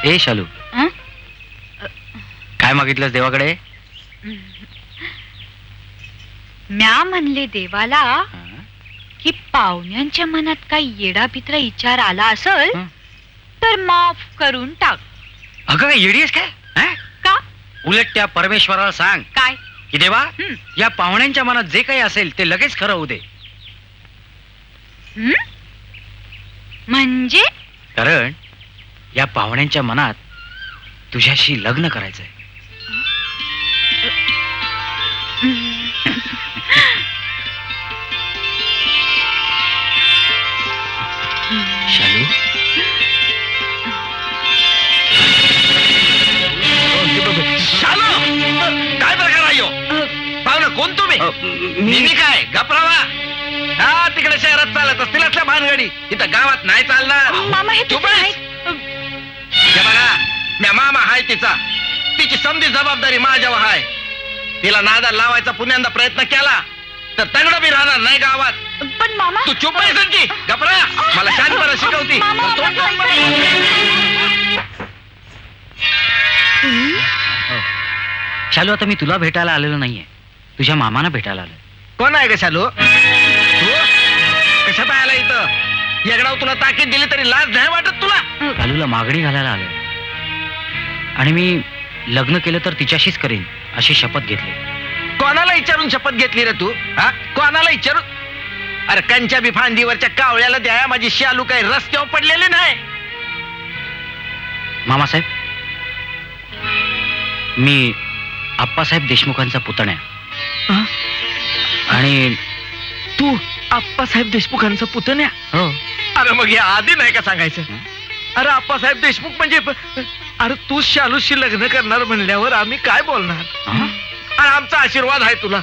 ए शालू, काय मागितलंस देवाकडे? म्या म्हणले देवाला की पाहुण्यांच्या मनात काही येडापित्रा विचार आला असेल तर माफ करून टाक. अगं काय येडी आहेस काय? का? उलट त्या परमेश्वराला सांग काय की देवा, या पाहुण्यांच्या मनात जे काही असेल ते लगेच खरं होऊ दे. म्हणजे? कारण या पाहुण्यांच्या मनात तुझ्याशी लग्न करायचंय. शालू, काय प्रकार आहे पाहुणा? कोण तुम्ही? मी काय घबरावा? हा, तिकडे शहरात चालत असतील असल्या भानगडी, इथं गावात नाही चालणार. मामा हे तू बघा, म्या मामा हाय तिचा, तिची समधी जबाबदारी माझ्यावर हाय. तिला नादा लावायचा पुण्यांदा प्रयत्न केला तर तगडं बी राहणार नाही गावात. पण मामा तू चुप आहे की घबरा? मला शांतपणे शिकवती. शालू, आता मी तुला भेटायला आलेलो नाहीये, तुझ्या मामाना भेटायला आलोय. कोण आहे ग शालू? तू कशात आला इथं? येगडाव तुला ताकीद दिली तरी लाज नाही वाटत तुला? शालूला मागणी घालायला आलोय आणि मी लग्न केलं तर तिच्याशीच करीन अशी शपथ घेतली. कोणाला विचारून शपथ घेतली रे तू? हा, कोणाला विचारून? अरे कंच्या बी फांदीवरच्या कावळ्याला द्या, माझी शालू काही रस्त्यावर पडलेले नाही. मामासाहेब, मी आप्पासाहेब देशमुखांचा पुतण्या. आणि तू आप्पासाहेब देशमुखांचा पुतण्या? हो. अरे मग या आधी नाही का सांगायचं? अरे आप्पासाहेब देशमुख म्हणजे, अरे तू शालूशी लग्न करणार म्हणल्यावर आम्ही काय बोलणार? अरे आमचा आशीर्वाद आहे तुला.